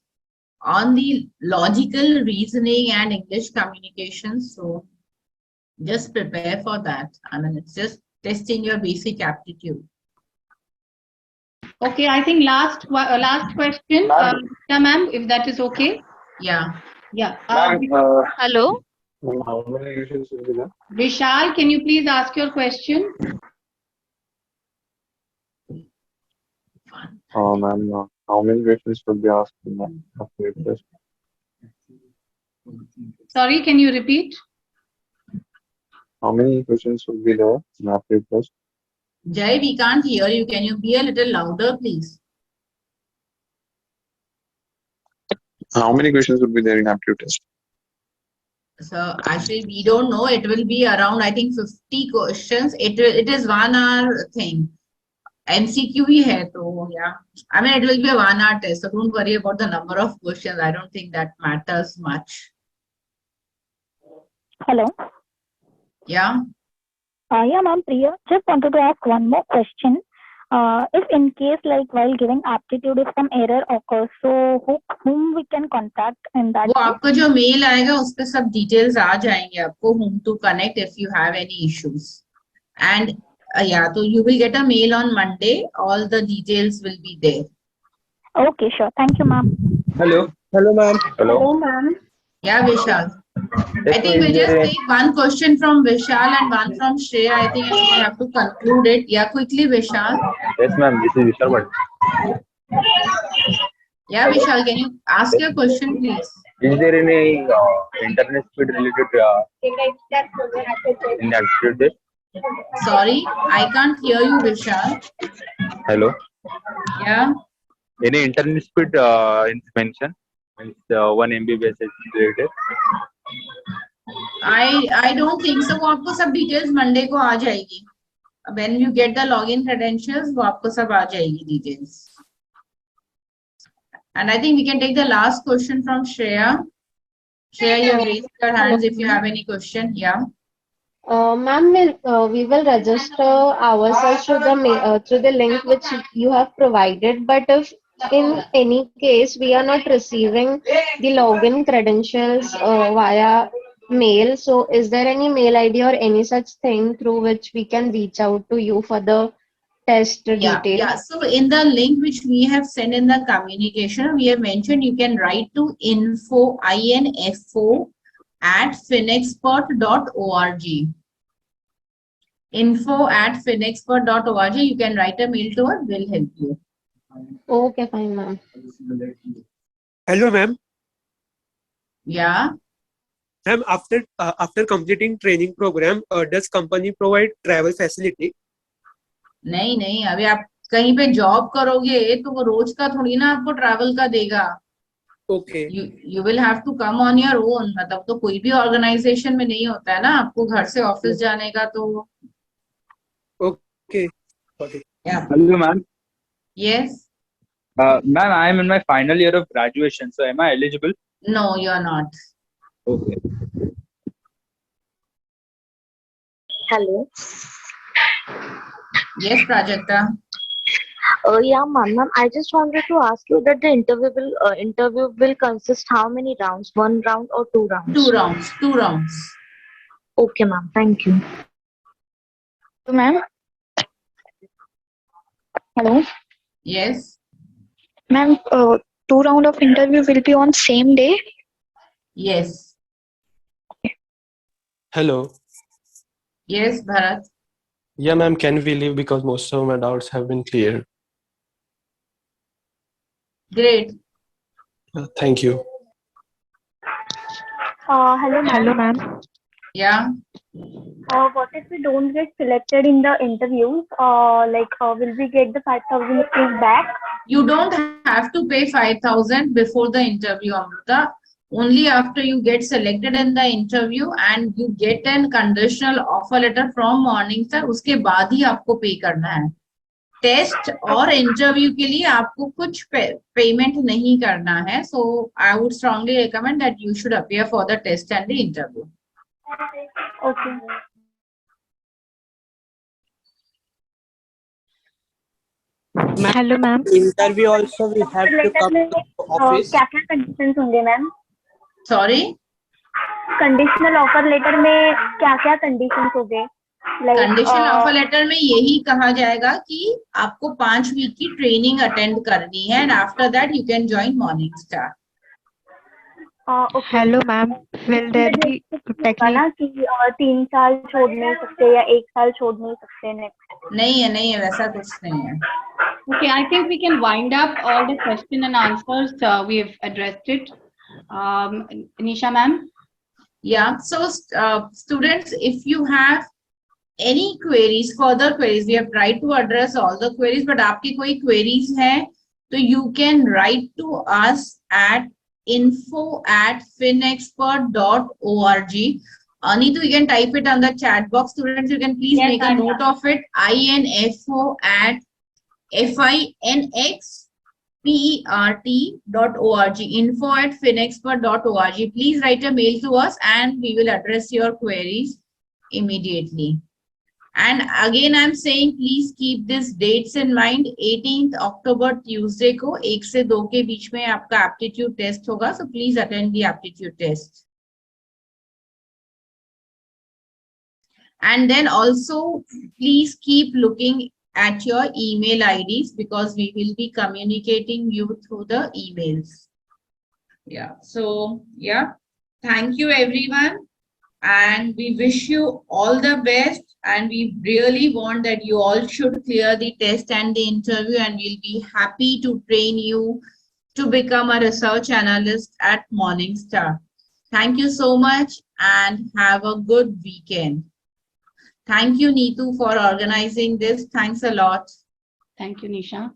[SPEAKER 4] on the logical reasoning and English communication. So just prepare for that. I mean, it's just testing your basic aptitude.
[SPEAKER 1] Okay, I think last question, ma'am, if that is okay.
[SPEAKER 4] Yeah.
[SPEAKER 1] Yeah.
[SPEAKER 13] Hello.
[SPEAKER 9] How many questions will be there?
[SPEAKER 1] Vishal, can you please ask your question?
[SPEAKER 9] Ma'am, how many questions will be asked in the test?
[SPEAKER 1] Sorry, can you repeat?
[SPEAKER 9] How many questions will be there in the test?
[SPEAKER 4] Jay, we can't hear you. Can you be a little louder, please?
[SPEAKER 9] How many questions will be there in aptitude test?
[SPEAKER 4] So actually, we don't know. It will be around, I think, 50 questions. It is 1 hour thing. MCQ ही है तो yeah. I mean, it will be a 1 hour test. So don't worry about the number of questions. I don't think that matters much.
[SPEAKER 6] Hello.
[SPEAKER 4] Yeah.
[SPEAKER 6] Yeah, ma'am, Priya. Just wanted to ask one more question. If in case like while giving aptitude if some error occurs, so whom we can contact in that
[SPEAKER 4] वो
[SPEAKER 6] case?
[SPEAKER 4] आपका जो mail आएगा उस पे सब details आ जाएंगे आपको, whom to connect if you have any issues. And yeah, so you will get a mail on Monday. All the details will be there.
[SPEAKER 6] Okay, sure. Thank you, ma'am.
[SPEAKER 19] Hello. Hello, ma'am.
[SPEAKER 6] Hello, ma'am.
[SPEAKER 4] Yeah, Vishal. I
[SPEAKER 19] So
[SPEAKER 4] think
[SPEAKER 19] is
[SPEAKER 4] we'll just
[SPEAKER 19] there
[SPEAKER 4] take one question from Vishal and one from Shreya, I think, and we have to conclude it. Yeah, quickly, Vishal.
[SPEAKER 19] Yes, ma'am. This is Vishal.
[SPEAKER 4] Yeah, Vishal, can you ask your question, please?
[SPEAKER 19] Is there any internet speed related in the aptitude test?
[SPEAKER 4] Sorry, I can't hear you, Vishal.
[SPEAKER 19] Hello.
[SPEAKER 4] Yeah.
[SPEAKER 19] Any internet speed in mention? It's 1 Mbps related.
[SPEAKER 4] I don't think so. वो आपको सब details Monday को आ जाएगी. When you get the login credentials, वो आपको सब आ जाएगी details. And I think we can take the last question from Shreya. Shreya, you have raised your hands if you have any question. Yeah.
[SPEAKER 20] Ma'am, we will register ourselves through the link which you have provided. But if in any case we are not receiving the login credentials via mail, so is there any mail ID or any such thing through which we can reach out to you for the test details?
[SPEAKER 4] Yeah. So in the link which we have sent in the communication, we have mentioned you can write to info at finexpert.org. info@finexpert.org. You can write a mail to us. We'll help you.
[SPEAKER 20] Okay, fine, ma'am.
[SPEAKER 17] Hello, ma'am.
[SPEAKER 4] Yeah.
[SPEAKER 17] Ma'am, after completing training program, does company provide travel facility?
[SPEAKER 4] नहीं, अभी आप कहीं पे job करोगे तो वो रोज का थोड़ी ना आपको ट्रैवल का देगा.
[SPEAKER 17] Okay.
[SPEAKER 4] You will have to come on your own. मतलब तो कोई भी ऑर्गेनाइजेशन में नहीं होता है ना आपको घर से ऑफिस जाने का तो.
[SPEAKER 17] Okay.
[SPEAKER 4] Yeah.
[SPEAKER 19] Hello, ma'am.
[SPEAKER 4] Yes.
[SPEAKER 19] Ma'am, I am in my final year of graduation. So am I eligible?
[SPEAKER 4] No, you are not.
[SPEAKER 19] Okay.
[SPEAKER 13] Hello.
[SPEAKER 4] Yes, Prajakta.
[SPEAKER 13] Yeah, ma'am. I just wanted to ask you that the interview will consist how many rounds? 1 round or 2 rounds?
[SPEAKER 4] 2 rounds. 2 rounds.
[SPEAKER 13] Okay, ma'am. Thank you.
[SPEAKER 21] Ma'am. Hello.
[SPEAKER 4] Yes.
[SPEAKER 21] Ma'am, 2 round of interview will be on same day?
[SPEAKER 4] Yes.
[SPEAKER 22] Hello.
[SPEAKER 4] Yes, Bharat.
[SPEAKER 22] Yeah, ma'am, can we leave because most of my doubts have been cleared?
[SPEAKER 4] Great.
[SPEAKER 22] Thank you.
[SPEAKER 6] Hello, ma'am.
[SPEAKER 21] Hello, ma'am.
[SPEAKER 4] Yeah.
[SPEAKER 6] What if we don't get selected in the interviews? Will we get the 5,000 rupees back?
[SPEAKER 4] You don't have to pay 5,000 before the interview, Amrita. Only after you get selected in the interview and you get an conditional offer letter from Morningstar, उसके बाद ही आपको पे करना है. Test और interview के लिए आपको कुछ पेमेंट नहीं करना है. So I would strongly recommend that you should appear for the test and the interview.
[SPEAKER 6] Okay.
[SPEAKER 21] Hello, ma'am.
[SPEAKER 17] Interview also we have to come to office.
[SPEAKER 6] क्या कंडीशंस होंगे ma'am?
[SPEAKER 4] Sorry.
[SPEAKER 6] Conditional offer letter में क्या conditions होंगे?
[SPEAKER 4] Conditional offer letter में यही कहा जाएगा कि आपको 5 वीक की ट्रेनिंग अटेंड करनी है and after that you can join Morningstar.
[SPEAKER 21] Hello, ma'am. Will there be technical?
[SPEAKER 6] कि 3 साल छोड़ नहीं सकते या 1 साल छोड़ नहीं सकते नेक्स्ट?
[SPEAKER 4] नहीं है वैसा कुछ नहीं है.
[SPEAKER 1] Okay, I think we can wind up all the question and answers. We have addressed it. Nisha ma'am.
[SPEAKER 4] Yeah. So students, if you have any queries, further queries, we have tried to address all the queries, but आपकी कोई queries है तो you can write to us at info@finexpert.org. Neetu, you can type it on the chat box. Students, you can please make a note of it. info@finexpert.org. info@finexpert.org. Please write a mail to us and we will address your queries immediately. And again, I'm saying please keep these dates in mind. 18th October Tuesday को 1 से 2 के बीच में आपका aptitude test होगा. So please attend the aptitude test. And then also please keep looking at your email IDs because we will be communicating you through the emails. Yeah. So yeah, thank you everyone. And we wish you all the best, and we really want that you all should clear the test and the interview, and we'll be happy to train you to become a research analyst at Morningstar. Thank you so much and have a good weekend. Thank you, Neetu, for organizing this. Thanks a lot.
[SPEAKER 1] Thank you, Nisha.